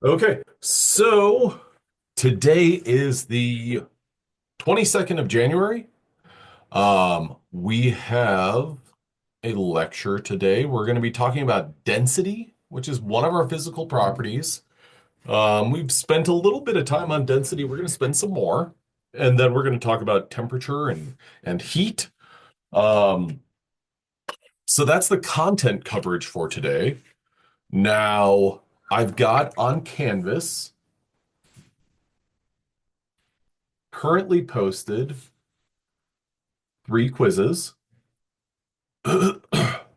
Okay, so today is the 22nd of January. We have a lecture today. We're going to be talking about density, which is one of our physical properties. We've spent a little bit of time on density. We're going to spend some more, and then we're going to talk about temperature and heat. Um, so that's the content coverage for today. Now, I've got on Canvas currently posted three quizzes. 1.4,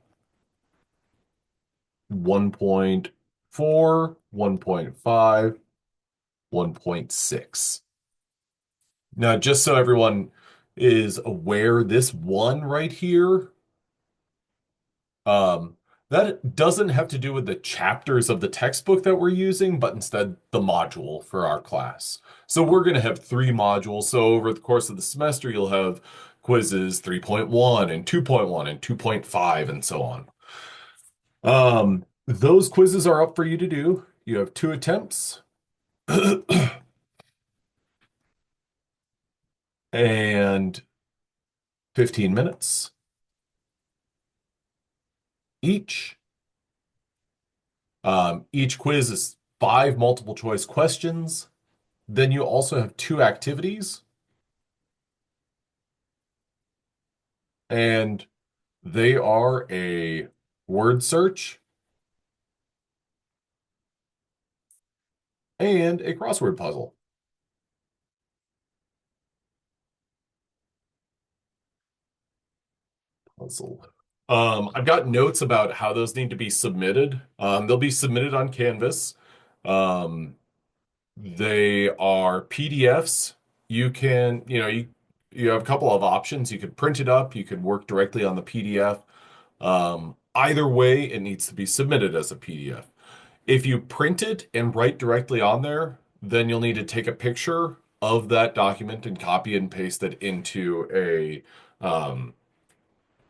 1.5, 1.6. Now, just so everyone is aware, this one right here, um, that doesn't have to do with the chapters of the textbook that we're using, but instead the module for our class. So we're going to have three modules. So over the course of the semester, you'll have quizzes 3.1 and 2.1 and 2.5 and so on. Those quizzes are up for you to do. You have two attempts and 15 minutes each. Each quiz is five multiple choice questions. Then you also have two activities, and they are a word search and a crossword puzzle. Puzzle. I've got notes about how those need to be submitted. They'll be submitted on Canvas. Um, They are PDFs. You have a couple of options. You could print it up, you could work directly on the PDF. Either way, it needs to be submitted as a PDF. If you print it and write directly on there, then you'll need to take a picture of that document and copy and paste it into a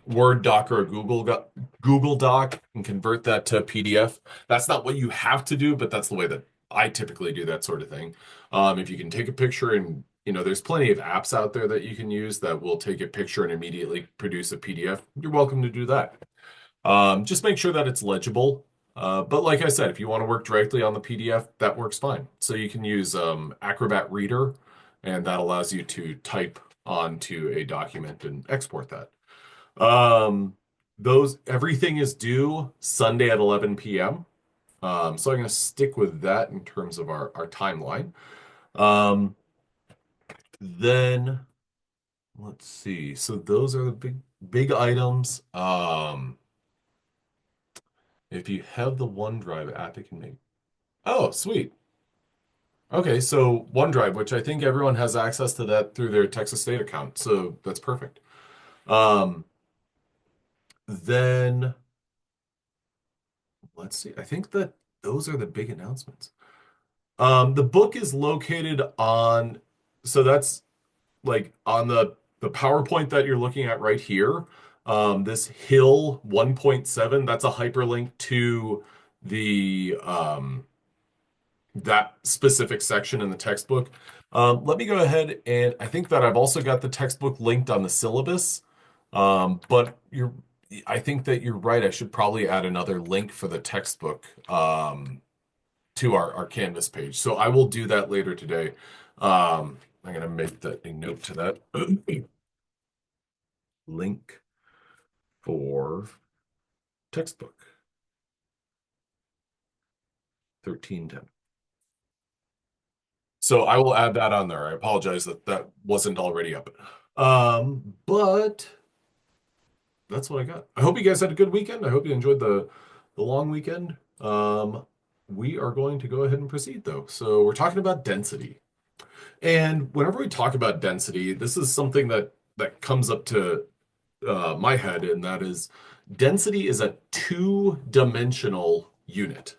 Word doc or a Google Doc and convert that to PDF. That's not what you have to do, but that's the way that I typically do that sort of thing. If you can take a picture and there's plenty of apps out there that you can use that will take a picture and immediately produce a PDF. You're welcome to do that. Just make sure that it's legible. But like I said, if you want to work directly on the PDF, that works fine. So you can use Acrobat Reader, and that allows you to type onto a document and export that. Um, those everything is due Sunday at 11 p.m. So I'm going to stick with that in terms of our timeline. Um, then let's see. So those are the big items. If you have the OneDrive app, it can make. Oh, sweet. Okay, so OneDrive, which I think everyone has access to that through their Texas State account, so that's perfect. Um, then let's see. I think that those are the big announcements. The book is located on, so that's like on the PowerPoint that you're looking at right here. This Hill 1.7, that's a hyperlink to the that specific section in the textbook. Let me go ahead and I think that I've also got the textbook linked on the syllabus. But I think that you're right. I should probably add another link for the textbook. To our Canvas page. So I will do that later today. I'm going to make that a note to that. Link for textbook 1310. So I will add that on there. I apologize that that wasn't already up. But that's what I got. I hope you guys had a good weekend. I hope you enjoyed the long weekend. We are going to go ahead and proceed though. So we're talking about density. And whenever we talk about density, this is something that comes up to my head, and that is density is a two-dimensional unit.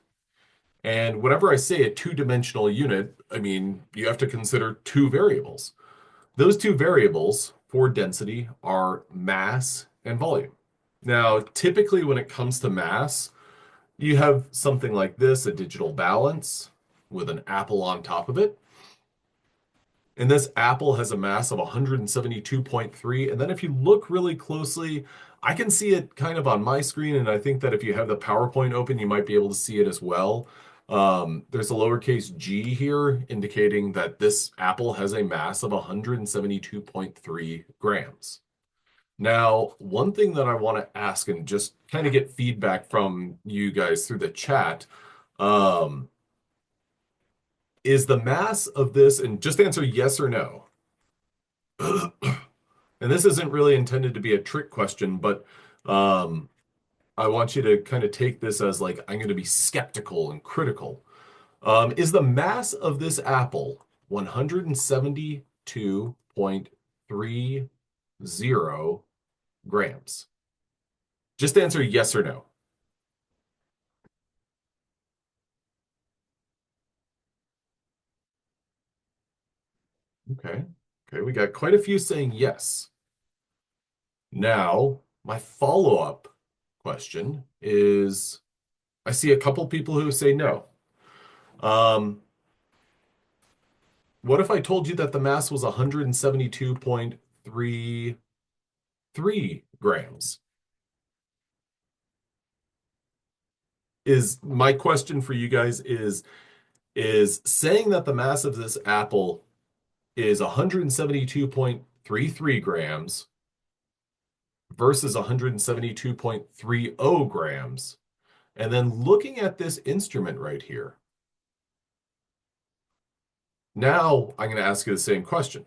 And whenever I say a two-dimensional unit, I mean you have to consider two variables. Those two variables for density are mass and volume. Now, typically when it comes to mass, you have something like this, a digital balance, with an apple on top of it. And this apple has a mass of 172.3. And then if you look really closely, I can see it kind of on my screen. And I think that if you have the PowerPoint open, you might be able to see it as well. There's a lowercase g here indicating that this apple has a mass of 172.3 grams. Now, one thing that I want to ask and just kind of get feedback from you guys through the chat, um, is the mass of this, and just answer yes or no. And this isn't really intended to be a trick question, but um, I want you to kind of take this as like, I'm going to be skeptical and critical. Is the mass of this apple 172.30 grams? Just answer yes or no. Okay. Okay, we got quite a few saying yes. Now, my follow-up question is, I see a couple people who say no. Um, what if I told you that the mass was 172.33 grams? Is my question for you guys is saying that the mass of this apple is 172.33 grams versus 172.30 grams, and then looking at this instrument right here. Now I'm going to ask you the same question,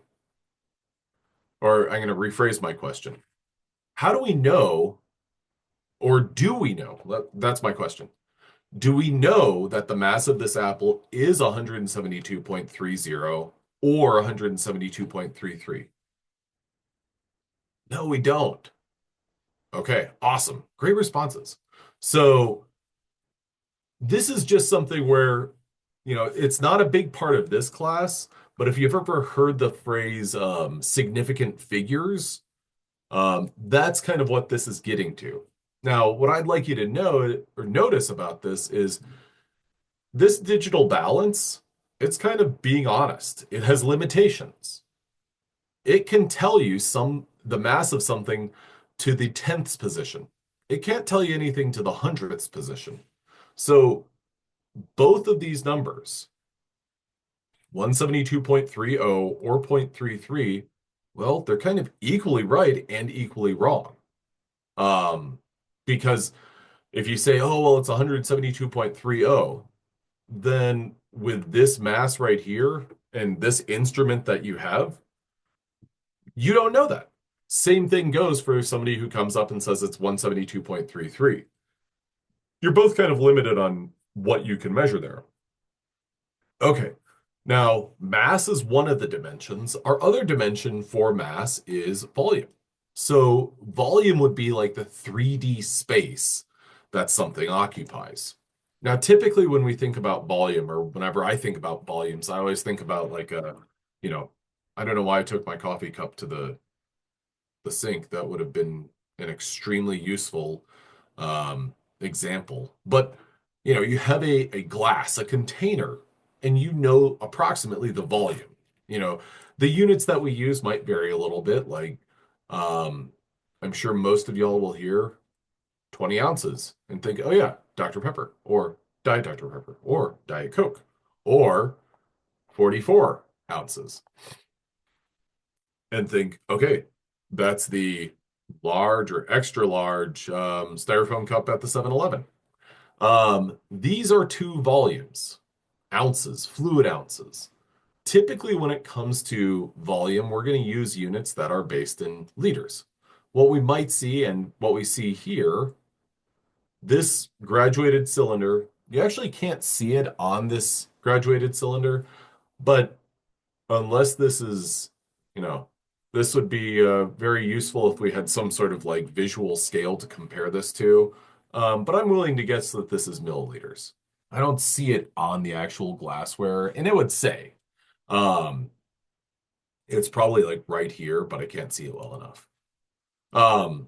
or I'm going to rephrase my question. How do we know, or do we know? That's my question. Do we know that the mass of this apple is 172.30 or 172.33? No, we don't. Okay, awesome. Great responses. So this is just something where, it's not a big part of this class, but if you've ever heard the phrase significant figures, that's kind of what this is getting to. Now, what I'd like you to know or notice about this is this digital balance, it's kind of being honest. It has limitations. It can tell you the mass of something to the 10th position. It can't tell you anything to the 100th position. So both of these numbers, 172.30 or 0.33, well, they're kind of equally right and equally wrong. Because if you say, oh, well, it's 172.30, then with this mass right here and this instrument that you have, you don't know that. Same thing goes for somebody who comes up and says it's 172.33. You're both kind of limited on what you can measure there. Okay, now mass is one of the dimensions. Our other dimension for mass is volume. So volume would be like the 3D space that something occupies. Now, typically when we think about volume, or whenever I think about volumes, I always think about like you know, I don't know why I took my coffee cup to the sink. That would have been an extremely useful example. But you have a glass, a container, and you know approximately the volume. The units that we use might vary a little bit. Like I'm sure most of y'all will hear 20 ounces and think, oh yeah, Dr. Pepper, or Diet Dr. Pepper, or Diet Coke, or 44 ounces. And think, okay, that's the large or extra large styrofoam cup at the 7-Eleven. These are two volumes, ounces, fluid ounces. Typically, when it comes to volume, we're going to use units that are based in liters. What we might see, and what we see here, this graduated cylinder, you actually can't see it on this graduated cylinder, but unless this is, this would be very useful if we had some sort of like visual scale to compare this to. But I'm willing to guess that this is milliliters. I don't see it on the actual glassware, and it would say, um, it's probably like right here, but I can't see it well enough. Um,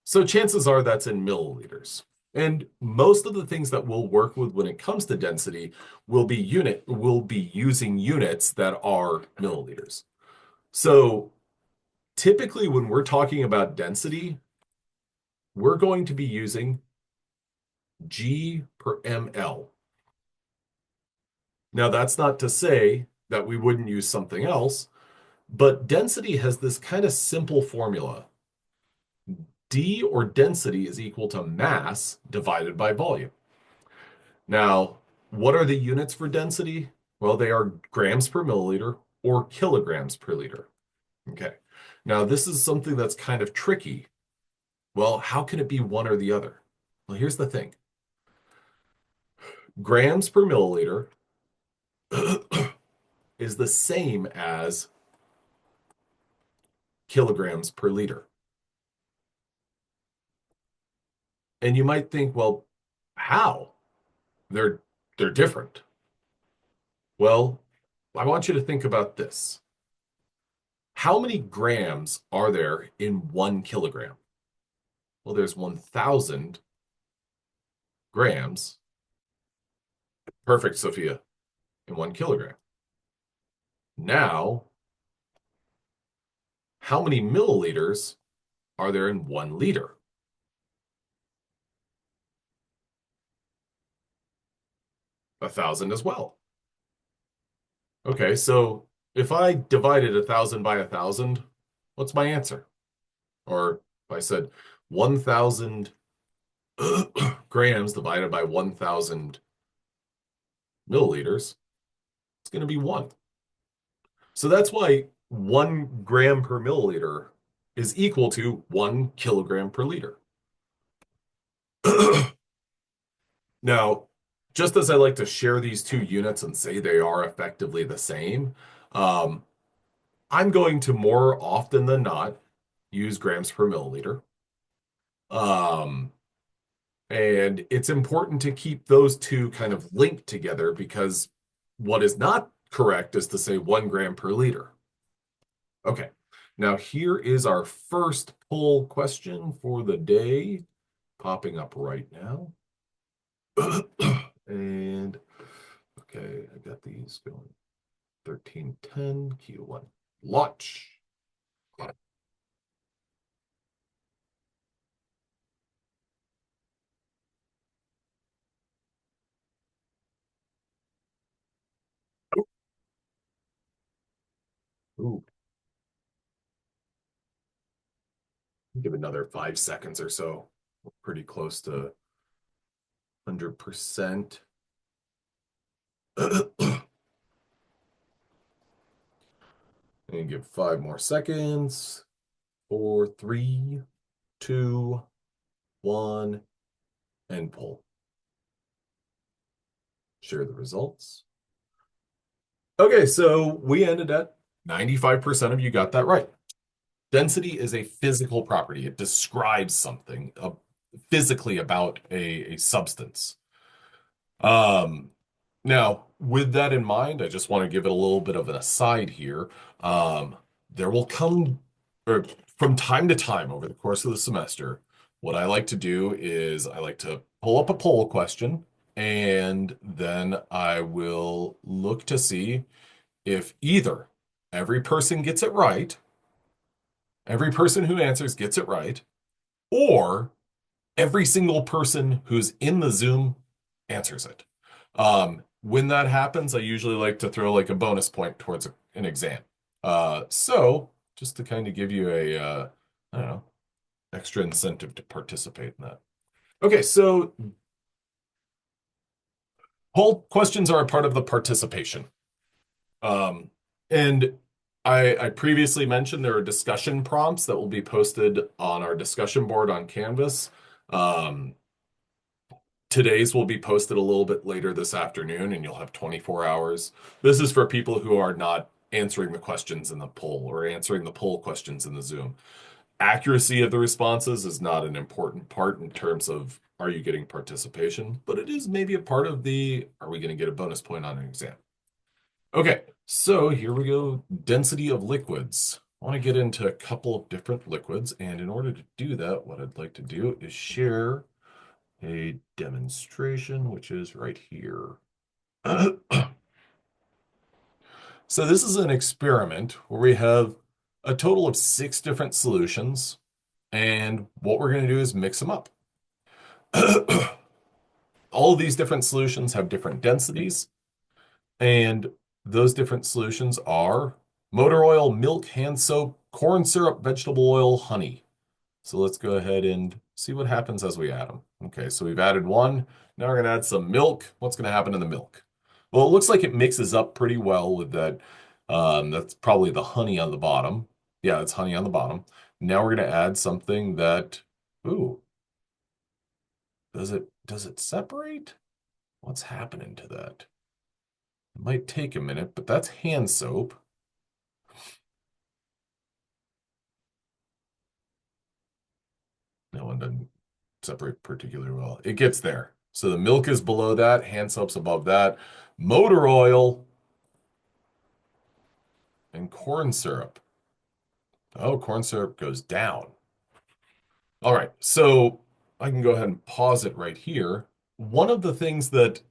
so chances are that's in milliliters. And most of the things that we'll work with when it comes to density will be using units that are milliliters. So typically when we're talking about density, we're going to be using G per ml. Now that's not to say that we wouldn't use something else, but density has this kind of simple formula. D, or density, is equal to mass divided by volume. Now, what are the units for density? Well, they are grams per milliliter or kilograms per liter. Okay. Now, this is something that's kind of tricky. Well, how can it be one or the other? Well, here's the thing. Grams per milliliter is the same as kilograms per liter. And you might think, well, how? They're they're different. Well, I want you to think about this. How many grams are there in 1 kilogram? Well, there's 1,000 grams. Perfect, Sophia, in 1 kilogram. Now, how many milliliters are there in 1 liter? 1,000 as well. Okay, so if I divided 1,000 by 1,000, what's my answer? Or if I said 1,000 grams divided by 1,000 milliliters, it's going to be 1. So that's why 1 gram per milliliter is equal to 1 kilogram per liter. Now, just as I like to share these two units and say they are effectively the same, um, I'm going to more often than not use grams per milliliter. Um, and it's important to keep those two kind of linked together because what is not correct is to say 1 gram per liter. Okay, now here is our first poll question for the day, popping up right now. And okay, I got these going. 1310 Q1. Launch. Ooh, give another 5 seconds or so. We're pretty close to 100%. And give 5 more seconds. 4, 3, 2, 1, and pull. Share the results. Okay, so we ended at 95% of you got that right. Density is a physical property. It describes something physically about a substance. Um, Now, with that in mind, I just want to give it a little bit of an aside here. There will come, or from time to time over the course of the semester, what I like to do is I like to pull up a poll question, and then I will look to see if either every person gets it right, every person who answers gets it right, or every single person who's in the Zoom answers it. When that happens, I usually like to throw like a bonus point towards an exam. So just to kind of give you a, I don't know, extra incentive to participate in that. Okay, so poll questions are a part of the participation. Um, and I previously mentioned there are discussion prompts that will be posted on our discussion board on Canvas. Um, Today's will be posted a little bit later this afternoon, and you'll have 24 hours. This is for people who are not answering the questions in the poll or answering the poll questions in the Zoom. Accuracy of the responses is not an important part in terms of are you getting participation, but it is maybe a part of the are we going to get a bonus point on an exam? Okay, so here we go. Density of liquids. I want to get into a couple of different liquids, and in order to do that, what I'd like to do is share a demonstration, which is right here. So this is an experiment where we have a total of 6 different solutions, and what we're going to do is mix them up. All of these different solutions have different densities, and those different solutions are motor oil, milk, hand soap, corn syrup, vegetable oil, honey. So let's go ahead and see what happens as we add them. Okay, so we've added one. Now we're going to add some milk. What's going to happen in the milk? Well, it looks like it mixes up pretty well with that. That's probably the honey on the bottom. Yeah, it's honey on the bottom. Now we're going to add something that, ooh, does it separate? What's happening to that? It might take a minute, but that's hand soap. That one doesn't separate particularly well. It gets there. So the milk is below that, hand soap's above that. Motor oil and corn syrup. Oh, corn syrup goes down. All right, so I can go ahead and pause it right here. One of the things that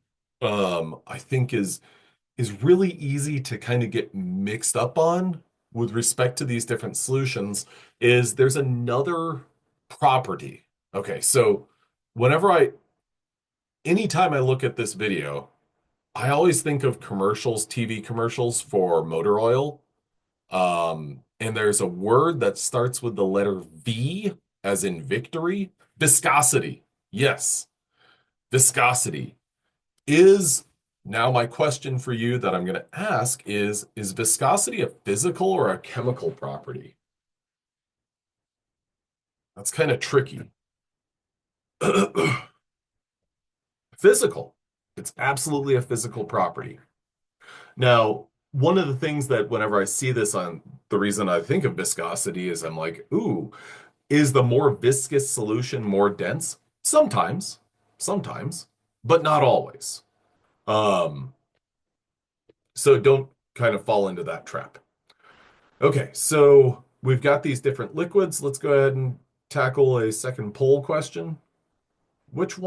I think is really easy to kind of get mixed up on with respect to these different solutions is there's another property. Okay, so whenever anytime I look at this video, I always think of commercials, TV commercials for motor oil. And there's a word that starts with the letter V, as in victory. Viscosity. Yes, viscosity. Is now my question for you that I'm going to ask is viscosity a physical or a chemical property? That's kind of tricky. Physical. It's absolutely a physical property. Now, one of the things that whenever I see this on the reason I think of viscosity is I'm like, ooh, is the more viscous solution more dense? Sometimes, but not always. Um, so don't kind of fall into that trap. Okay, so we've got these different liquids. Let's go ahead and tackle a second poll question. Which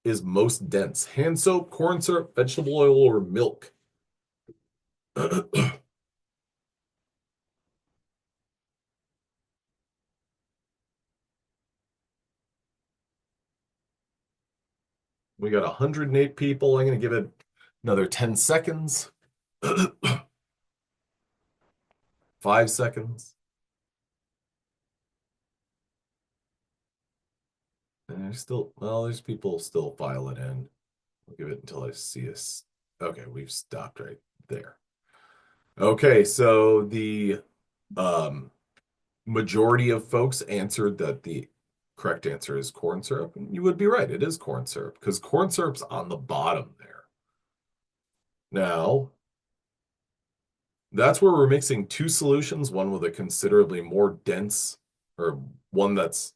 is most dense? Hand soap, corn syrup, vegetable oil, or milk? We got 108 people. I'm going to give it another 10 seconds. 5 seconds. And there's people still filing in. I'll give it until I see us. Okay, we've stopped right there. Okay, so the um, majority of folks answered that the correct answer is corn syrup. And you would be right. It is corn syrup because corn syrup's on the bottom there. Now, that's where we're mixing two solutions, one with a considerably more dense, or one that's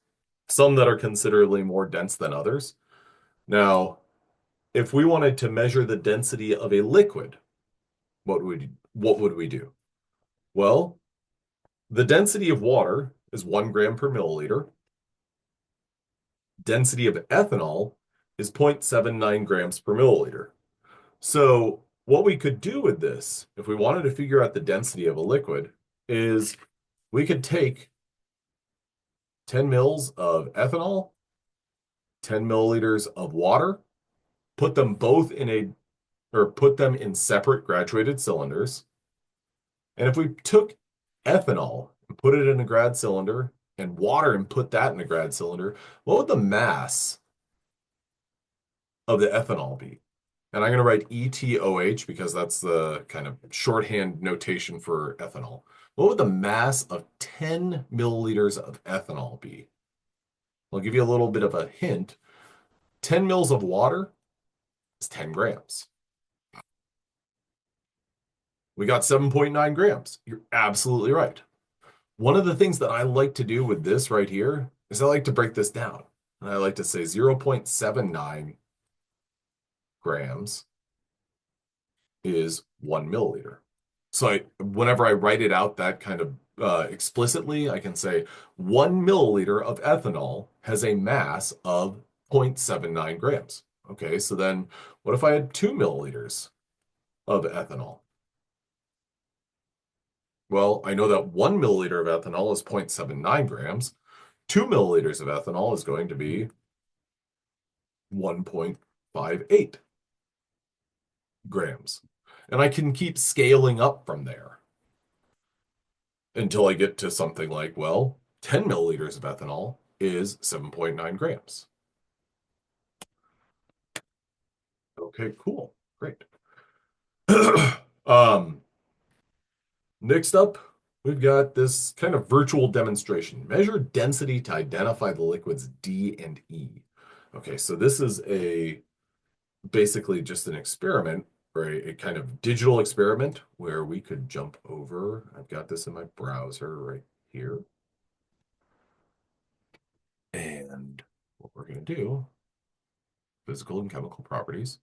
some that are considerably more dense than others. Now, if we wanted to measure the density of a liquid, what would we do? Well, the density of water is 1 gram per milliliter. Density of ethanol is 0.79 grams per milliliter. So what we could do with this, if we wanted to figure out the density of a liquid, is we could take 10 mils of ethanol, 10 milliliters of water, put them put them in separate graduated cylinders. And if we took ethanol and put it in a grad cylinder and water and put that in a grad cylinder, what would the mass of the ethanol be? And I'm going to write ETOH because that's the kind of shorthand notation for ethanol. What would the mass of 10 milliliters of ethanol be? I'll give you a little bit of a hint. 10 mils of water is 10 grams. We got 7.9 grams. You're absolutely right. One of the things that I like to do with this right here is I like to break this down. And I like to say 0.79 grams is 1 milliliter. So whenever I write it out that kind of explicitly, I can say 1 milliliter of ethanol has a mass of 0.79 grams. Okay, so then what if I had 2 milliliters of ethanol? Well, I know that 1 milliliter of ethanol is 0.79 grams. 2 milliliters of ethanol is going to be 1.58 grams. And I can keep scaling up from there until I get to something like, well, 10 milliliters of ethanol is 7.9 grams. Okay, cool. Great. um, Next up, we've got this kind of virtual demonstration. Measure density to identify the liquids D and E. Okay, so this is basically just an experiment, or a kind of digital experiment where we could jump over. I've got this in my browser right here. And what we're going to do, physical and chemical properties.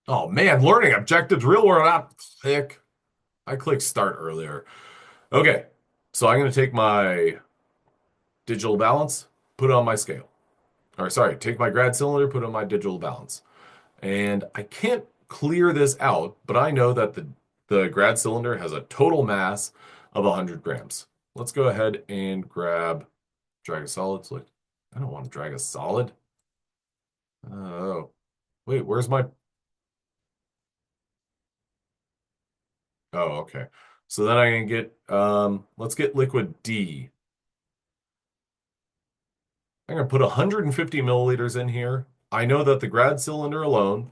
Oh man, learning objectives, real world app. Click. I clicked start earlier. Okay, so I'm going to take my digital balance, put it on my scale. Or sorry, take my grad cylinder, put it on my digital balance. And I can't clear this out, but I know that the grad cylinder has a total mass of 100 grams. Let's go ahead and drag a solid. Like, I don't want to drag a solid. Oh, wait, where's my... Oh, okay. So then I can get, let's get liquid D. I'm going to put 150 milliliters in here. I know that the grad cylinder alone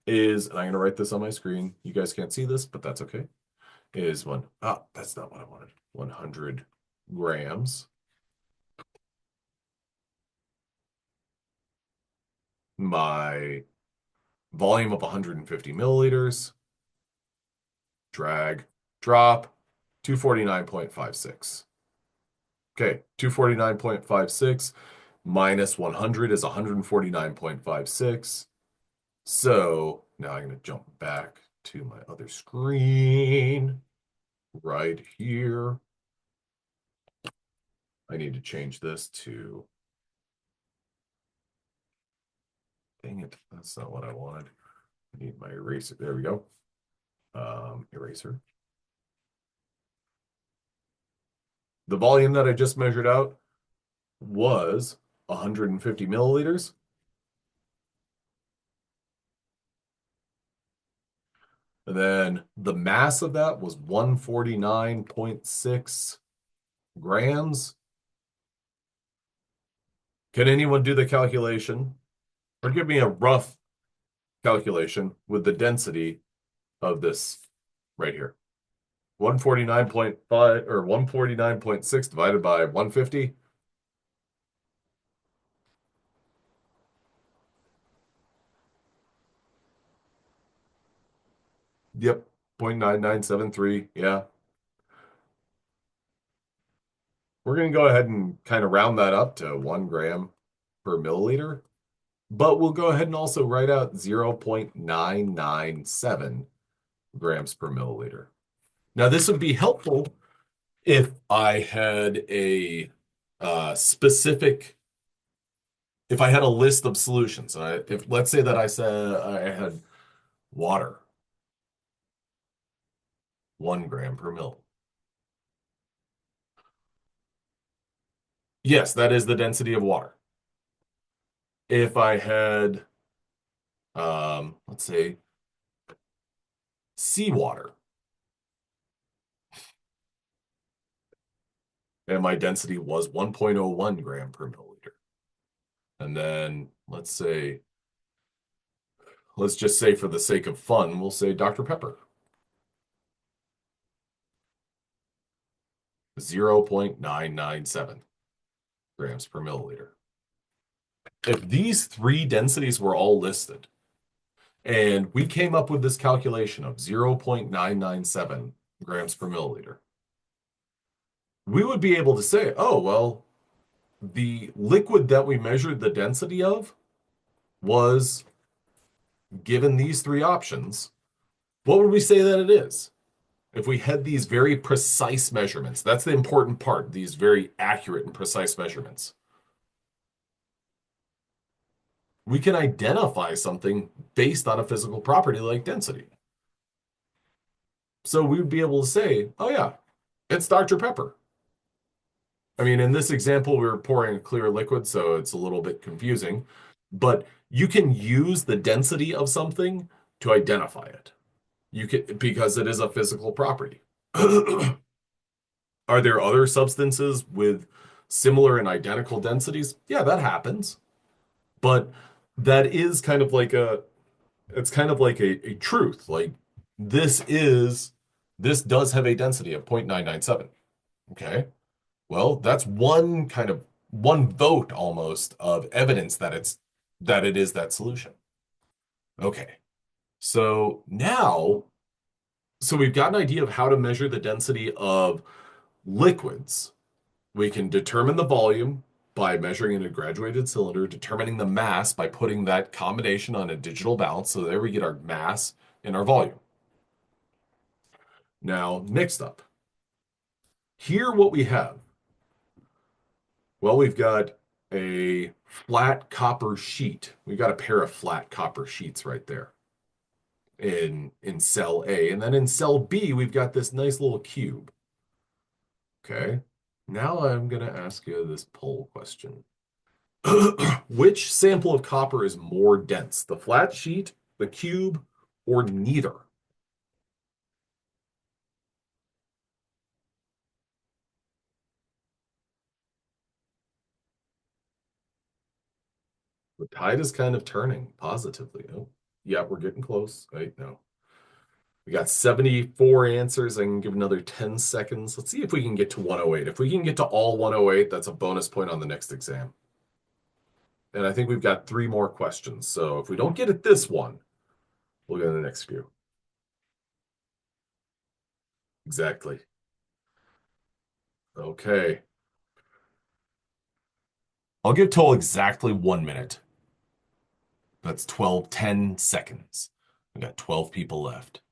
is, and I'm going to write this on my screen. You guys can't see this, but that's okay. Is that's not what I wanted. 100 grams. My volume of 150 milliliters. Drag, drop, 249.56. Okay, 249.56 minus 100 is 149.56. So now I'm going to jump back to my other screen right here. I need to change this to, dang it, that's not what I wanted. I need my eraser. There we go. Eraser. The volume that I just measured out was 150 milliliters. And then the mass of that was 149.6 grams. Can anyone do the calculation or give me a rough calculation with the density of this right here? 149.5 or 149.6 divided by 150. Yep, 0.9973. Yeah. We're going to go ahead and kind of round that up to 1 gram per milliliter, but we'll go ahead and also write out 0.997 grams per milliliter. Now, this would be helpful if I had a specific, if I had a list of solutions. If let's say that I said I had water, 1 gram per mill. Yes, that is the density of water. If I had, let's say, seawater, and my density was 1.01 gram per milliliter. And then let's just say for the sake of fun, we'll say Dr. Pepper. 0.997 grams per milliliter. If these three densities were all listed, and we came up with this calculation of 0.997 grams per milliliter, we would be able to say, oh, well, the liquid that we measured the density of was, given these three options, what would we say that it is? if we had these very precise measurements, that's the important part, these very accurate and precise measurements, we can identify something based on a physical property like density. So we would be able to say, oh yeah, it's Dr. Pepper. I mean, in this example, we were pouring a clear liquid, so it's a little bit confusing, but you can use the density of something to identify it. You can, because it is a physical property. Are there other substances with similar and identical densities? Yeah, that happens. But that is kind of like it's kind of like a truth. Like this is, this does have a density of 0.997. Okay. Well, that's one kind of one vote almost of evidence that it is that solution. Okay. So now, so we've got an idea of how to measure the density of liquids. We can determine the volume by measuring in a graduated cylinder, determining the mass by putting that combination on a digital balance. So there we get our mass and our volume. Now, next up, here what we have, well, we've got a flat copper sheet. We've got a pair of flat copper sheets right there in cell A. And then in cell B, we've got this nice little cube. Okay. Now I'm going to ask you this poll question. Which sample of copper is more dense, the flat sheet, the cube, or neither? The tide is kind of turning positively. Oh, yeah, we're getting close. Right? No. We got 74 answers. I can give another 10 seconds. Let's see if we can get to 108. If we can get to all 108, that's a bonus point on the next exam. And I think we've got 3 more questions. So if we don't get at this one, we'll go to the next few. Exactly. Okay. I'll give Toll exactly 1 minute. That's 10 seconds. We got 12 people left.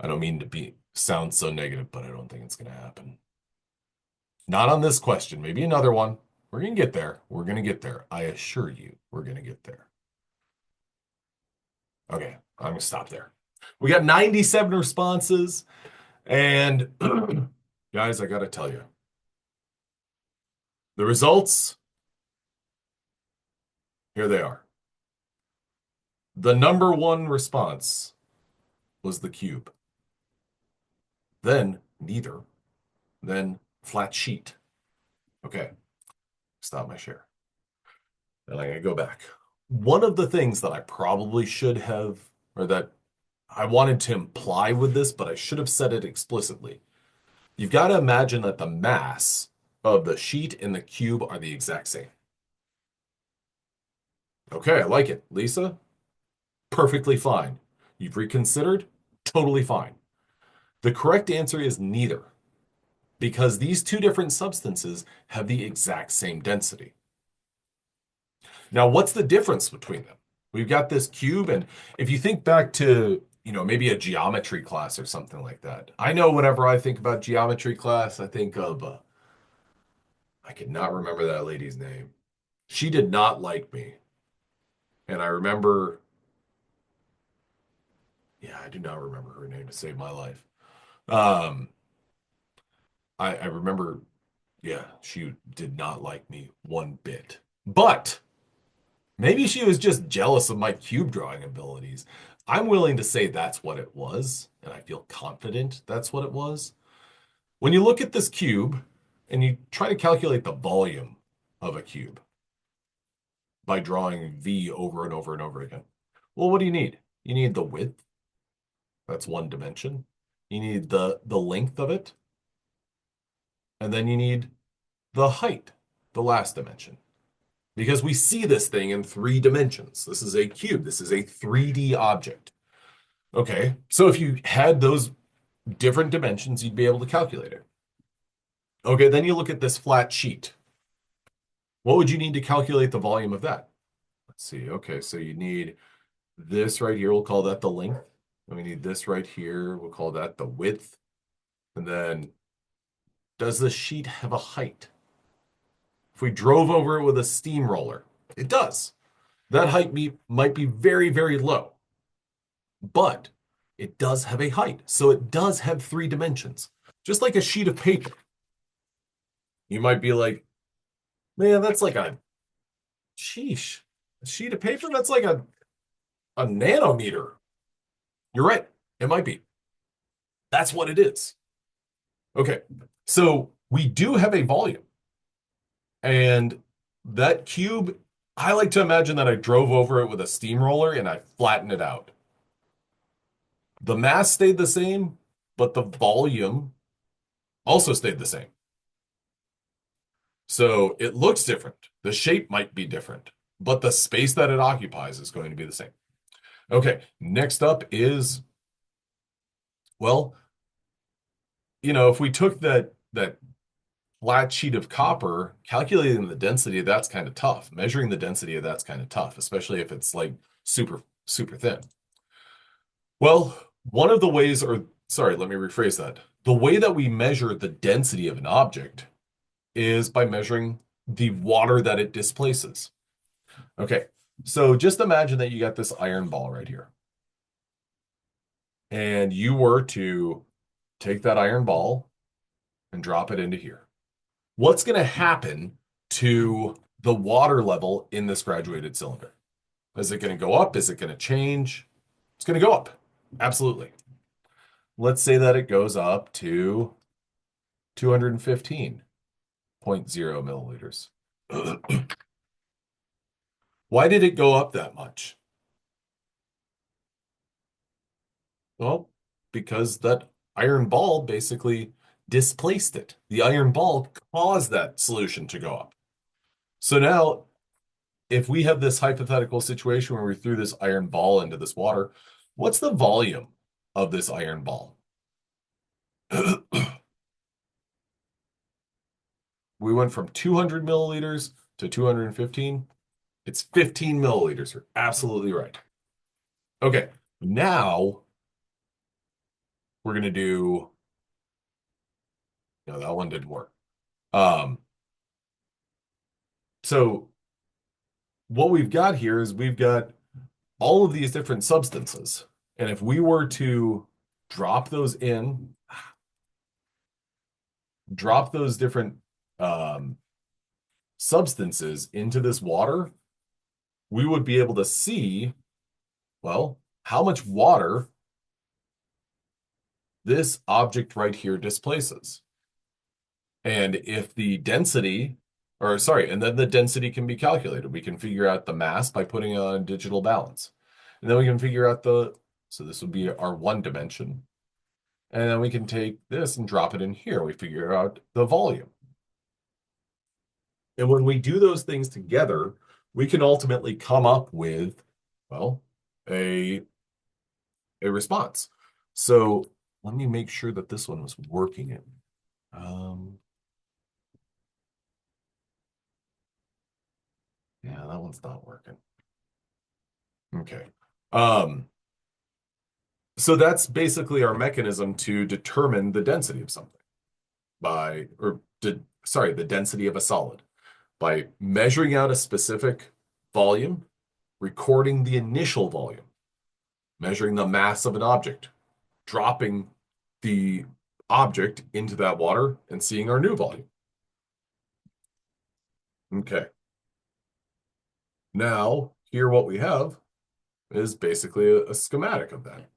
I don't mean to sound so negative, but I don't think it's going to happen. Not on this question. Maybe another one. We're going to get there. We're going to get there. I assure you, we're going to get there. Okay, I'm going to stop there. We got 97 responses. And guys, I got to tell you, the results, here they are. The number one response was the cube. Then neither. Then flat sheet. Okay, stop my share. And I'm going to go back. One of the things that I probably should have, or that I wanted to imply with this, but I should have said it explicitly. You've got to imagine that the mass of the sheet and the cube are the exact same. Okay, I like it. Lisa, perfectly fine. You've reconsidered? Totally fine. The correct answer is neither, because these two different substances have the exact same density. Now, what's the difference between them? We've got this cube, and if you think back to, maybe a geometry class or something like that. I know whenever I think about geometry class, I think of, I cannot remember that lady's name. She did not like me. And I remember, yeah, I do not remember her name to save my life. Um, I remember, yeah, she did not like me one bit. But maybe she was just jealous of my cube drawing abilities. I'm willing to say that's what it was, and I feel confident that's what it was. When you look at this cube and you try to calculate the volume of a cube by drawing V over and over and over again, well, what do you need? You need the width. That's one dimension. You need the length of it. And then you need the height, the last dimension. Because we see this thing in 3 dimensions. This is a cube. This is a 3D object. Okay, so if you had those different dimensions, you'd be able to calculate it. Okay, then you look at this flat sheet. What would you need to calculate the volume of that? Let's see. Okay, so you need this right here. We'll call that the length. And we need this right here. We'll call that the width. And then, does the sheet have a height? If we drove over it with a steamroller, it does. That height might be very, very low, but it does have a height. So it does have three dimensions, just like a sheet of paper. You might be like, man, that's like a sheesh. A sheet of paper? That's like a nanometer. You're right. It might be. That's what it is. Okay. So we do have a volume. And that cube, I like to imagine that I drove over it with a steamroller and I flattened it out. The mass stayed the same, but the volume also stayed the same. So it looks different. The shape might be different, but the space that it occupies is going to be the same. Okay, next up is, well, if we took that flat sheet of copper, calculating the density of that's kind of tough. Measuring the density of that's kind of tough, especially if it's like super, super thin. Well, one of the ways, or sorry, let me rephrase that. The way that we measure the density of an object is by measuring the water that it displaces. Okay, so just imagine that you got this iron ball right here. And you were to take that iron ball and drop it into here. What's going to happen to the water level in this graduated cylinder? Is it going to go up? Is it going to change? It's going to go up. Absolutely. Let's say that it goes up to 215.0 milliliters. Why did it go up that much? Well, because that iron ball basically displaced it. The iron ball caused that solution to go up. So now, if we have this hypothetical situation where we threw this iron ball into this water, what's the volume of this iron ball? We went from 200 milliliters to 215. It's 15 milliliters. You're absolutely right. Okay, now we're going to do, no, that one didn't work. Um, so what we've got here is we've got all of these different substances. And if we were to drop those different um, substances into this water, we would be able to see, well, how much water this object right here displaces. And if the density, or sorry, and then the density can be calculated. We can figure out the mass by putting on digital balance. And then we can figure out so this would be our one dimension. And then we can take this and drop it in here. We figure out the volume. And when we do those things together, we can ultimately come up with, well, a response. So let me make sure that this one was working. Yeah, that one's not working. Okay. So that's basically our mechanism to determine the density of something the density of a solid by measuring out a specific volume, recording the initial volume, measuring the mass of an object, dropping the object into that water, and seeing our new volume. Okay. Now, here what we have is basically a schematic of that.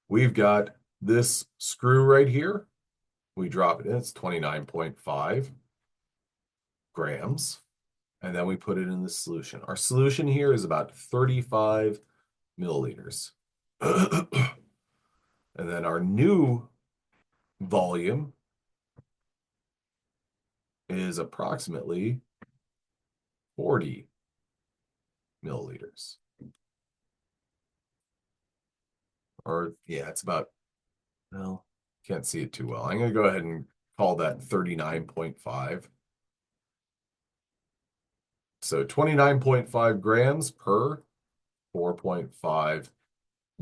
We've got this screw right here. We drop it in, it's 29.5 grams. And then we put it in the solution. Our solution here is about 35 milliliters. And then our new volume is approximately 40 milliliters. Or, yeah, it's about, well, can't see it too well. I'm going to go ahead and call that 39.5. So 29.5 grams per 4.5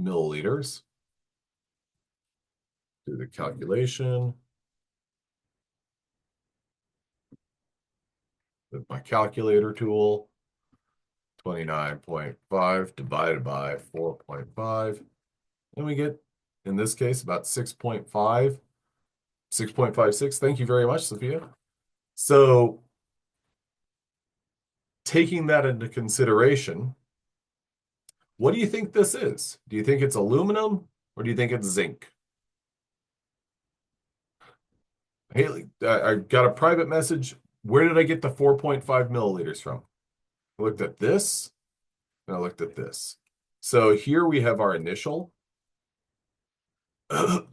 milliliters. Do the calculation with my calculator tool. 29.5 divided by 4.5. And we get, in this case, about 6.5, 6.56. Thank you very much, Sophia. So taking that into consideration, what do you think this is? Do you think it's aluminum or do you think it's zinc? Haley, I got a private message. Where did I get the 4.5 milliliters from? I looked at this and I looked at this. So here we have our initial, and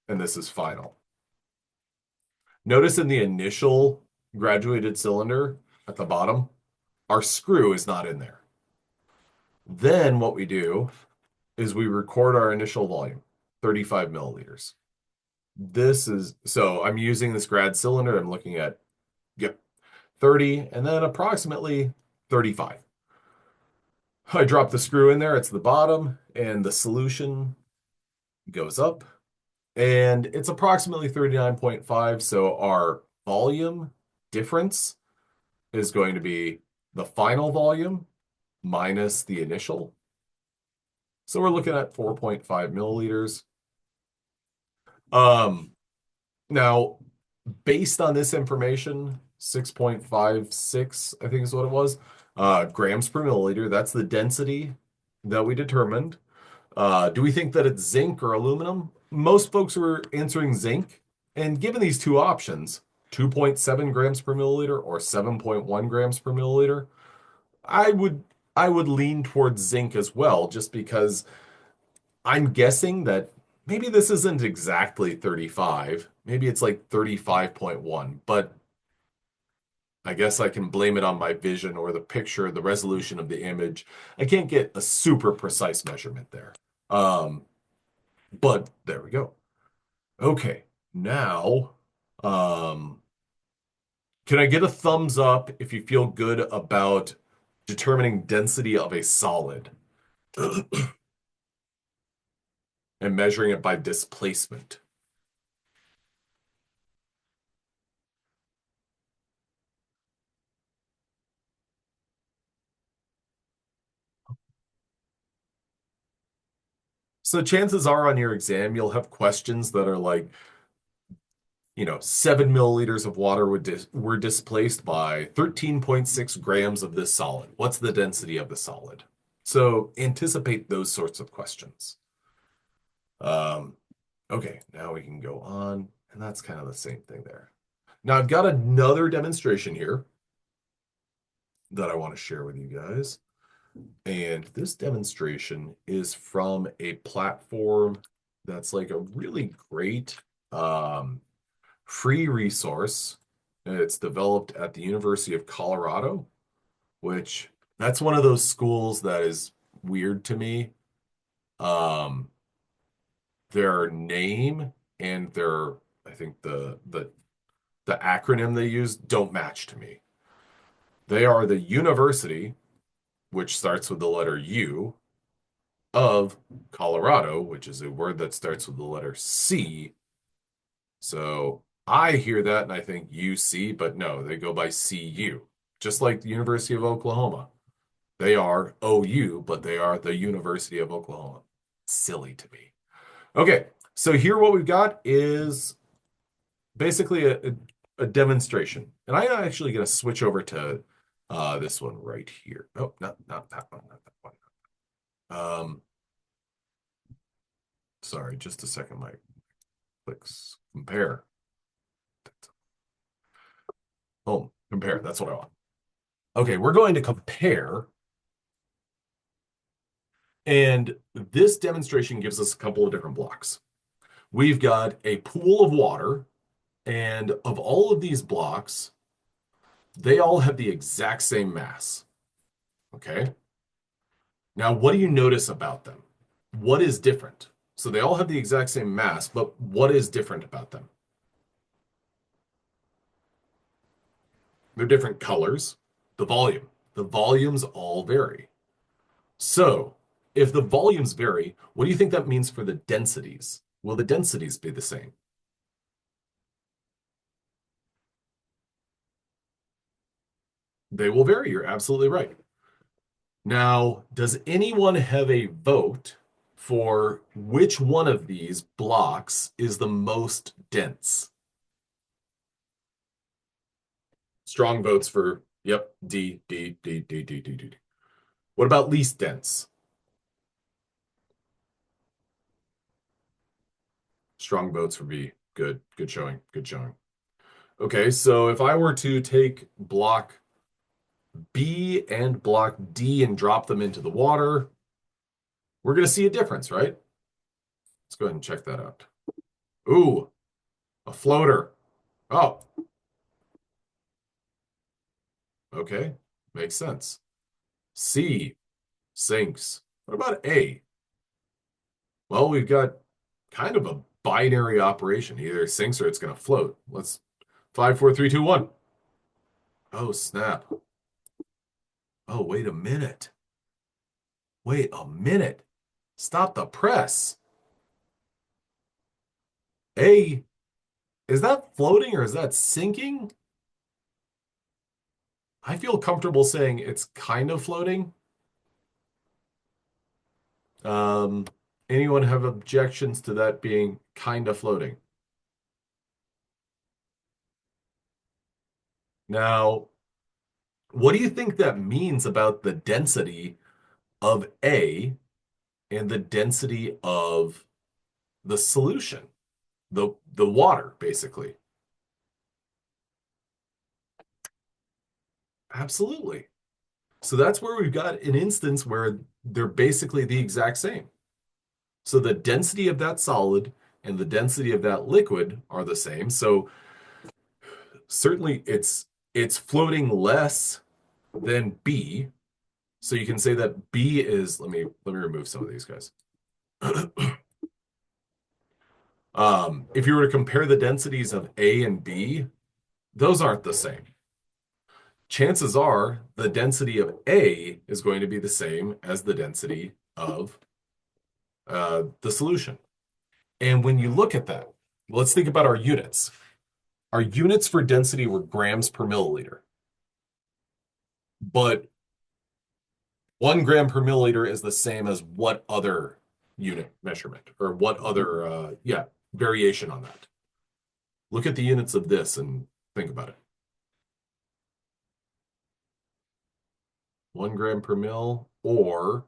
this is final. Notice in the initial graduated cylinder at the bottom, our screw is not in there. Then what we do is we record our initial volume, 35 milliliters. This is, so I'm using this grad cylinder. I'm looking at, yep, 30 and then approximately 35. I drop the screw in there. It's the bottom and the solution goes up and it's approximately 39.5. So our volume difference is going to be the final volume minus the initial. So we're looking at 4.5 milliliters. Now, based on this information, 6.56, I think is what it was, grams per milliliter. That's the density that we determined. Do we think that it's zinc or aluminum? Most folks were answering zinc. And given these two options, 2.7 grams per milliliter or 7.1 grams per milliliter, I would lean towards zinc as well, just because I'm guessing that maybe this isn't exactly 35. Maybe it's like 35.1, but I guess I can blame it on my vision or the picture, the resolution of the image. I can't get a super precise measurement there. But there we go. Okay, now, can I get a thumbs up if you feel good about determining density of a solid and measuring it by displacement? So chances are on your exam, you'll have questions that are like, 7 milliliters of water were displaced by 13.6 grams of this solid. What's the density of the solid? So anticipate those sorts of questions. Okay, now we can go on, and that's kind of the same thing there. Now I've got another demonstration here that I want to share with you guys. And this demonstration is from a platform that's like a really great free resource. And it's developed at the University of Colorado, which that's one of those schools that is weird to me. Their name and their, I think the acronym they use don't match to me. They are the University, which starts with the letter U, of Colorado, which is a word that starts with the letter C. So I hear that and I think UC, but no, they go by CU, just like the University of Oklahoma. They are OU, but they are the University of Oklahoma. Silly to me. Okay, so here what we've got is basically a demonstration. And I'm actually going to switch over to this one right here. Oh, not that one, not that one. Sorry, just a second. My clicks compare. Oh, compare. That's what I want. Okay, we're going to compare. And this demonstration gives us a couple of different blocks. We've got a pool of water, and of all of these blocks, they all have the exact same mass. Okay. Now, what do you notice about them? What is different? So they all have the exact same mass, but what is different about them? They're different colors. The volume. The volumes all vary. So if the volumes vary, what do you think that means for the densities? Will the densities be the same? They will vary. You're absolutely right. Now, does anyone have a vote for which one of these blocks is the most dense? Strong votes for, yep, D, D, D, D, D, D, D. What about least dense? Strong votes for B. Good, good showing, good showing. Okay, so if I were to take block B and block D and drop them into the water, we're going to see a difference, right? Let's go ahead and check that out. Ooh, a floater. Oh, okay, makes sense. C sinks. What about A? Well, we've got kind of a binary operation. Either it sinks or it's going to float. Let's 5, 4, 3, 2, 1. Oh, snap. Oh, wait a minute. Wait a minute. Stop the press. A, is that floating or is that sinking? I feel comfortable saying it's kind of floating. Um, Anyone have objections to that being kind of floating? Now, what do you think that means about the density of A and the density of the solution, the water, basically? Absolutely. So that's where we've got an instance where they're basically the exact same. So the density of that solid and the density of that liquid are the same. So certainly it's floating less than B. So you can say that B is, let me remove some of these guys. If you were to compare the densities of A and B, those aren't the same. Chances are the density of A is going to be the same as the density of the solution. And when you look at that, let's think about our units. Our units for density were grams per milliliter, but 1 gram per milliliter is the same as what other unit measurement or what other, yeah, variation on that? Look at the units of this and think about it. 1 gram per mil or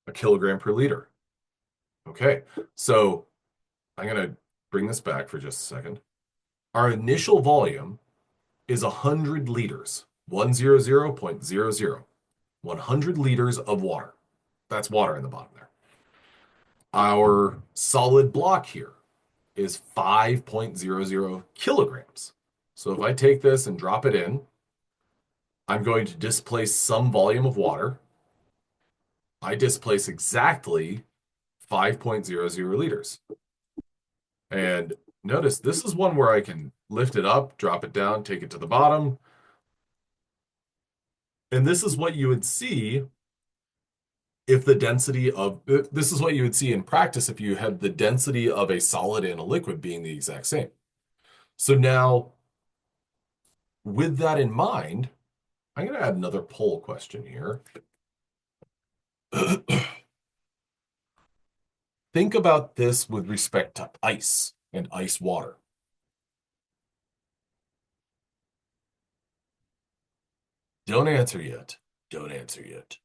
a kilogram per liter. Okay, so I'm going to bring this back for just a second. Our initial volume is 100 liters, 100.00, 100 liters of water. That's water in the bottom there. Our solid block here is 5.00 kilograms. So if I take this and drop it in, I'm going to displace some volume of water. I displace exactly 5.00 liters. And notice this is one where I can lift it up, drop it down, take it to the bottom. And this is what you would see if the density of, this is what you would see in practice if you had the density of a solid and a liquid being the exact same. So now, with that in mind, I'm going to add another poll question here. Think about this with respect to ice and ice water. Don't answer yet. Don't answer yet.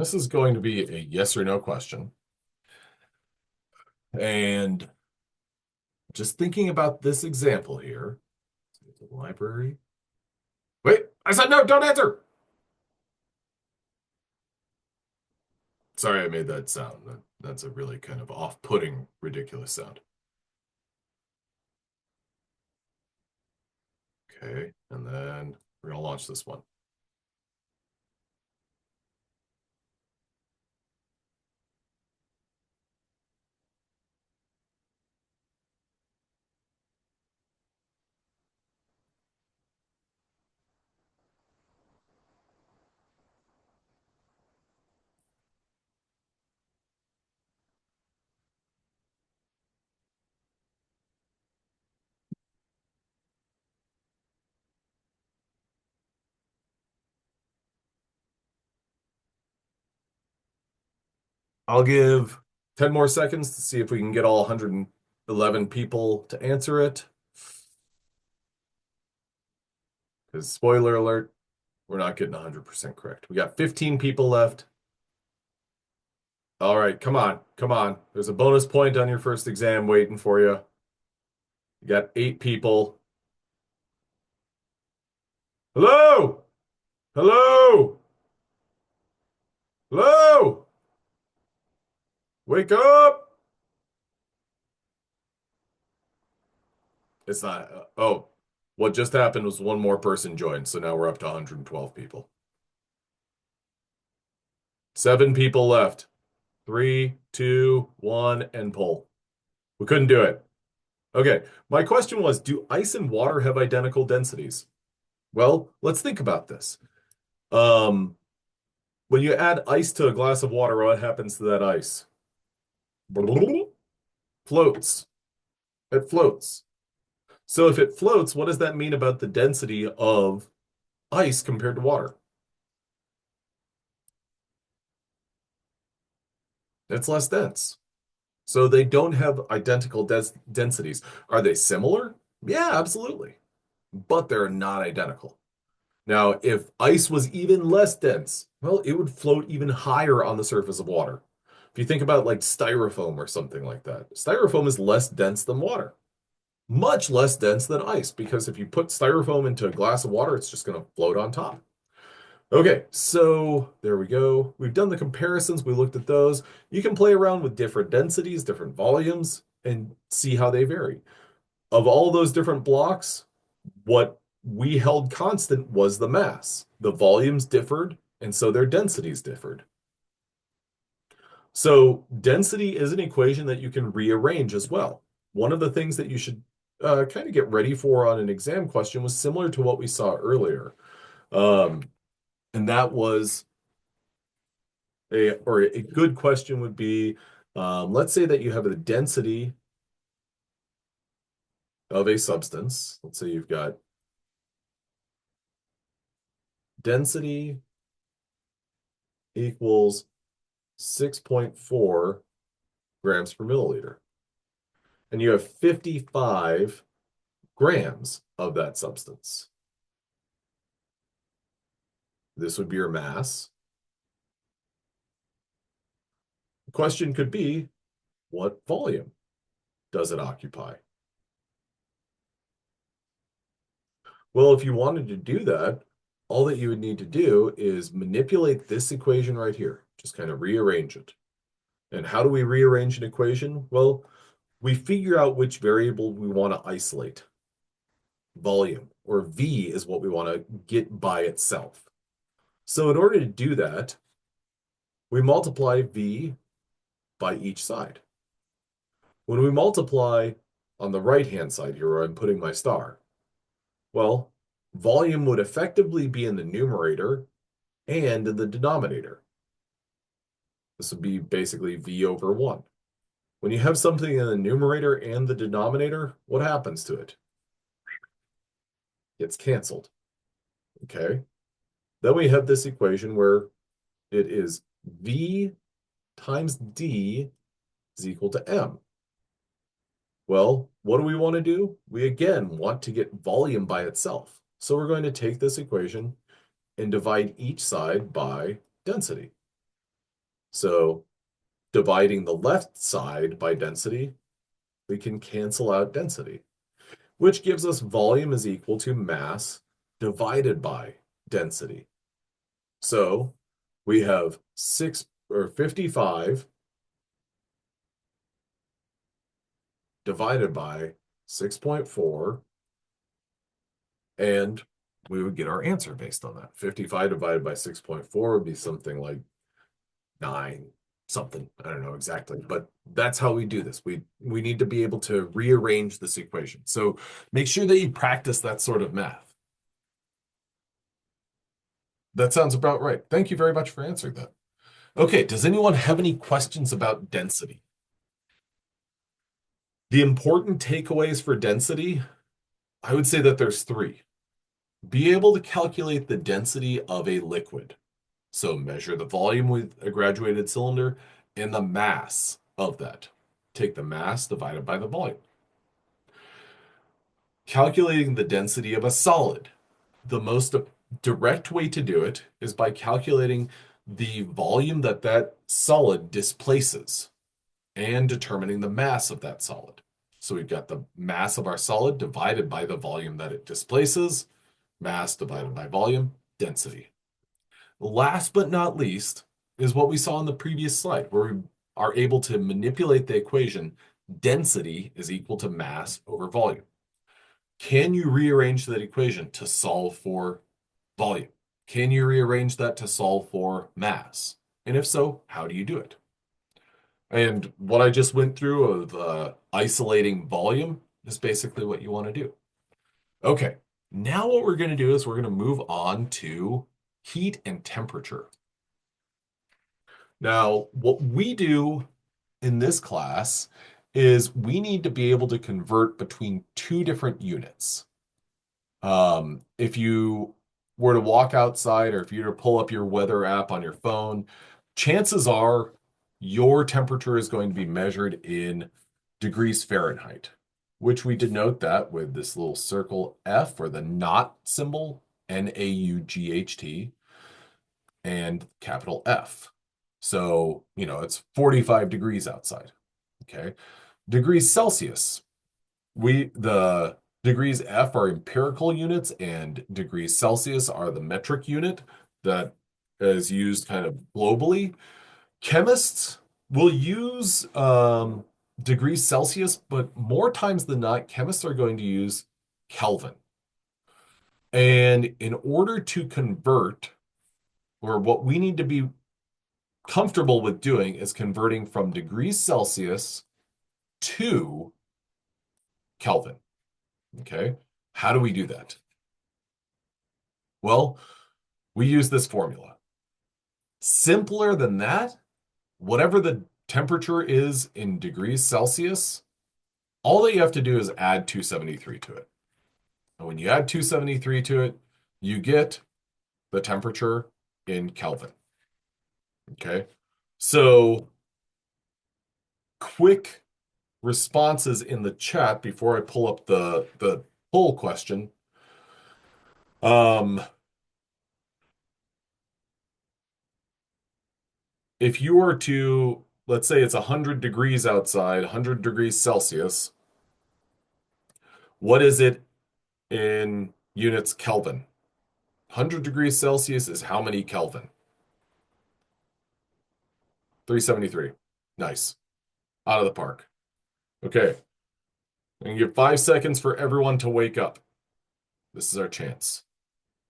This is going to be a yes or no question. And just thinking about this example here, the library. Wait, I said no, don't answer. Sorry, I made that sound. That's a really kind of off-putting, ridiculous sound. Okay, and then we're gonna launch this one. I'll give 10 more seconds to see if we can get all 111 people to answer it. Because spoiler alert, we're not getting 100% correct. We got 15 people left. All right, come on, come on. There's a bonus point on your first exam waiting for you. You got 8 people. Hello? Hello? Hello? Wake up! It's not. Oh, what just happened was one more person joined, so now we're up to 112 people. 7 people left. 3, 2, 1, and pull. We couldn't do it. Okay, my question was, do ice and water have identical densities? Well, let's think about this. When you add ice to a glass of water, what happens to that ice? Floats. It floats. So if it floats, what does that mean about the density of ice compared to water? It's less dense. So they don't have identical densities. Are they similar? Yeah, absolutely. But they're not identical. Now, if ice was even less dense, well, it would float even higher on the surface of water. If you think about like styrofoam or something like that, styrofoam is less dense than water, much less dense than ice, because if you put styrofoam into a glass of water, it's just going to float on top. Okay, so there we go. We've done the comparisons. We looked at those. You can play around with different densities, different volumes, and see how they vary. Of all those different blocks, what we held constant was the mass. The volumes differed, and so their densities differed. So density is an equation that you can rearrange as well. One of the things that you should kind of get ready for on an exam question was similar to what we saw earlier. And that was a good question would be, let's say that you have the density of a substance. Let's say you've got density equals 6.4 grams per milliliter. And you have 55 grams of that substance. This would be your mass. The question could be, what volume does it occupy? Well, if you wanted to do that, all that you would need to do is manipulate this equation right here. Just kind of rearrange it. And how do we rearrange an equation? Well, we figure out which variable we want to isolate. Volume, or V, is what we want to get by itself. So in order to do that, we multiply V by each side. When we multiply on the right-hand side here, where I'm putting my star, well, volume would effectively be in the numerator and in the denominator. This would be basically V over 1. When you have something in the numerator and the denominator, what happens to it? It gets canceled. Okay? Then we have this equation where it is V times D is equal to M. Well, what do we want to do? We again want to get volume by itself. So we're going to take this equation and divide each side by density. So dividing the left side by density, we can cancel out density, which gives us volume is equal to mass divided by density. So we have 55 divided by 6.4, and we would get our answer based on that. 55 divided by 6.4 would be something like 9 something. I don't know exactly, but that's how we do this. We need to be able to rearrange this equation. So make sure that you practice that sort of math. That sounds about right. Thank you very much for answering that. Okay, does anyone have any questions about density? The important takeaways for density, I would say that there's 3. Be able to calculate the density of a liquid. So measure the volume with a graduated cylinder and the mass of that. Take the mass divided by the volume. Calculating the density of a solid. The most direct way to do it is by calculating the volume that that solid displaces and determining the mass of that solid. So we've got the mass of our solid divided by the volume that it displaces, mass divided by volume, density. Last but not least is what we saw in the previous slide, where we are able to manipulate the equation density is equal to mass over volume. Can you rearrange that equation to solve for volume? Can you rearrange that to solve for mass? And if so, how do you do it? And what I just went through of isolating volume is basically what you want to do. Okay, now what we're going to do is we're going to move on to heat and temperature. Now, what we do in this class is we need to be able to convert between 2 different units. If you were to walk outside or if you were to pull up your weather app on your phone, chances are your temperature is going to be measured in degrees Fahrenheit, which we denote that with this little circle F or the naught symbol, NAUGHT, and capital F. So, it's 45 degrees outside. Okay. Degrees Celsius. The degrees F are empirical units and degrees Celsius are the metric unit that is used kind of globally. Chemists will use degrees Celsius, but more times than not, chemists are going to use Kelvin. And in order to convert, or what we need to be comfortable with doing is converting from degrees Celsius to Kelvin. Okay. How do we do that? Well, we use this formula. Simpler than that, whatever the temperature is in degrees Celsius, all that you have to do is add 273 to it. And when you add 273 to it, you get the temperature in Kelvin. Okay. So quick responses in the chat before I pull up the poll question. If you were to, let's say it's 100 degrees outside, 100 degrees Celsius, what is it in units Kelvin? 100 degrees Celsius is how many Kelvin? 373. Nice. Out of the park. Okay. And give 5 seconds for everyone to wake up. This is our chance.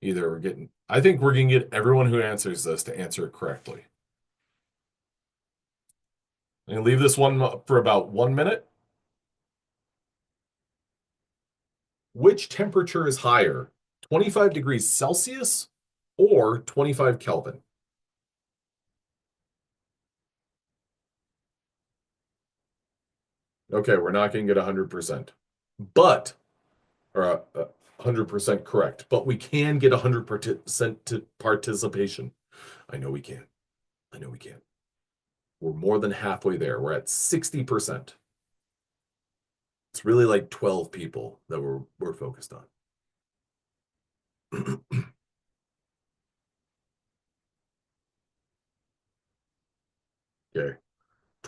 I think we're going to get everyone who answers this to answer it correctly. And leave this one for about 1 minute. Which temperature is higher, 25 degrees Celsius or 25 Kelvin? Okay, we're not going to get 100%, but, or 100% correct, but we can get 100% participation. I know we can. I know we can. We're more than halfway there. We're at 60%. It's really like 12 people that we're focused on.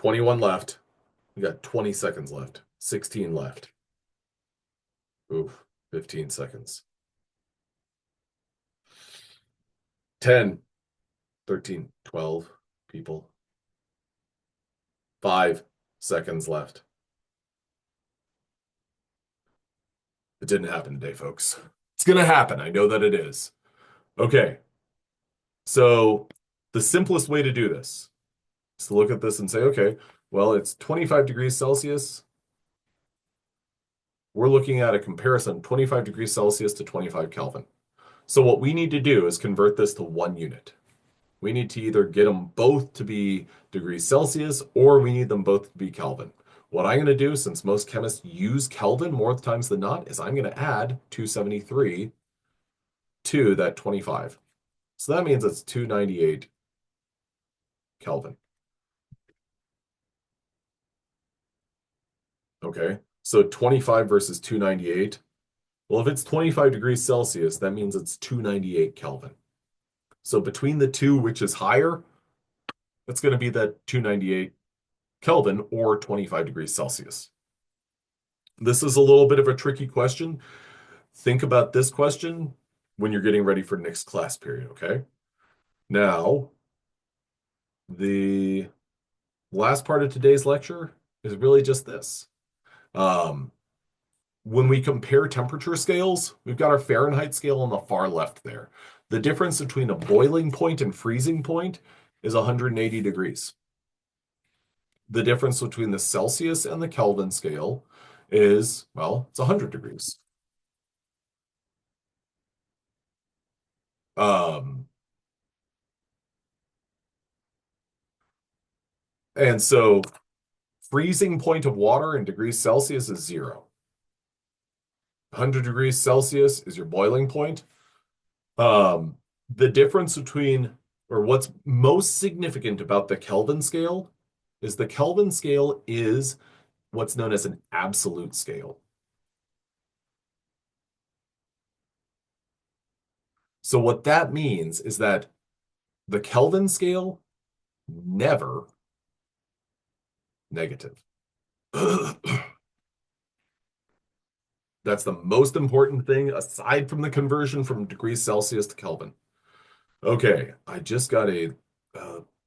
21 left. We got 20 seconds left. 16 left. Oof, 15 seconds. 10, 13, 12 people. 5 seconds left. It didn't happen today, folks. It's going to happen. I know that it is. Okay. So the simplest way to do this is to look at this and say, okay, well, it's 25 degrees Celsius. We're looking at a comparison, 25 degrees Celsius to 25 Kelvin. So what we need to do is convert this to 1 unit. We need to either get them both to be degrees Celsius or we need them both to be Kelvin. What I'm going to do, since most chemists use Kelvin more times than not, is I'm going to add 273 to that 25. So that means it's 298 Kelvin. Okay, so 25 versus 298. Well, if it's 25 degrees Celsius, that means it's 298 Kelvin. So between the two, which is higher, it's going to be that 298 Kelvin or 25 degrees Celsius. This is a little bit of a tricky question. Think about this question when you're getting ready for next class period, okay? Now, the last part of today's lecture is really just this. When we compare temperature scales, we've got our Fahrenheit scale on the far left there. The difference between a boiling point and freezing point is 180 degrees. The difference between the Celsius and the Kelvin scale is, well, it's 100 degrees. And so freezing point of water in degrees Celsius is 0. 100 degrees Celsius is your boiling point. The difference between, or what's most significant about the Kelvin scale is the Kelvin scale is what's known as an absolute scale. So what that means is that the Kelvin scale never negative. That's the most important thing aside from the conversion from degrees Celsius to Kelvin. Okay, I just got a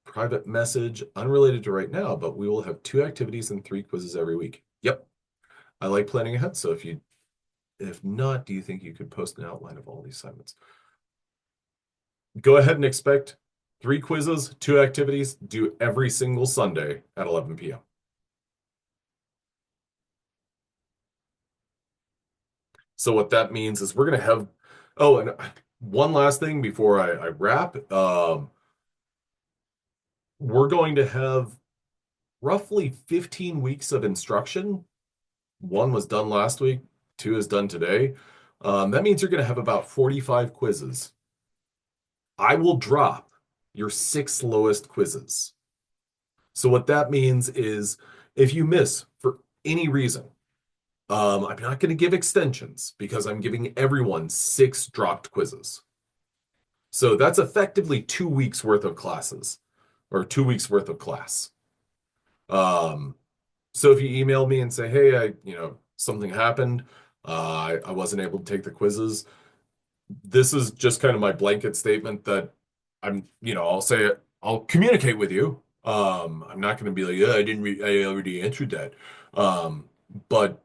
private message unrelated to right now, but we will have 2 activities and 3 quizzes every week. Yep. I like planning ahead, so if not, do you think you could post an outline of all these assignments? Go ahead and expect 3 quizzes, 2 activities, due every single Sunday at 11 p.m. So what that means is we're going to have, oh, and one last thing before I wrap. We're going to have roughly 15 weeks of instruction. 1 was done last week, 2 is done today. That means you're going to have about 45 quizzes. I will drop your 6 lowest quizzes. So what that means is if you miss for any reason, I'm not going to give extensions because I'm giving everyone 6 dropped quizzes. So that's effectively 2 weeks worth of classes or 2 weeks worth of class. So if you email me and say, hey, something happened, I wasn't able to take the quizzes. This is just kind of my blanket statement that I'll say it, I'll communicate with you. I'm not going to be like, yeah, I already answered that. But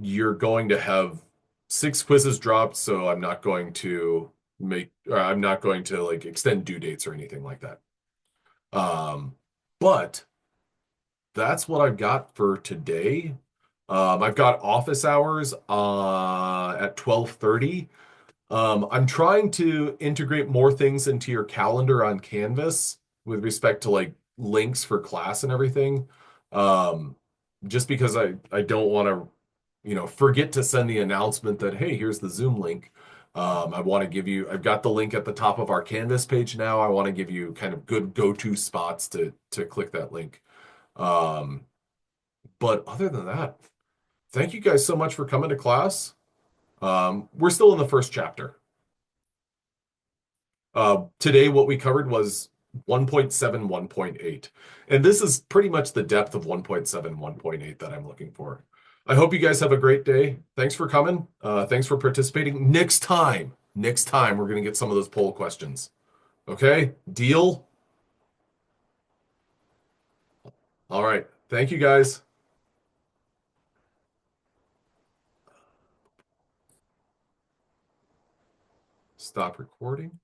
you're going to have 6 quizzes dropped, so I'm not going to like extend due dates or anything like that. But that's what I've got for today. I've got office hours at 12:30. I'm trying to integrate more things into your calendar on Canvas with respect to like links for class and everything. Just because I don't want to, forget to send the announcement that, hey, here's the Zoom link. I want to give you, I've got the link at the top of our Canvas page now. I want to give you kind of good go-to spots to click that link. But other than that, thank you guys so much for coming to class. We're still in the first chapter. Today, what we covered was 1.7, 1.8. And this is pretty much the depth of 1.7, 1.8 that I'm looking for. I hope you guys have a great day. Thanks for coming. Thanks for participating. Next time, we're going to get some of those poll questions. Okay? Deal? All right. Thank you guys. Stop recording.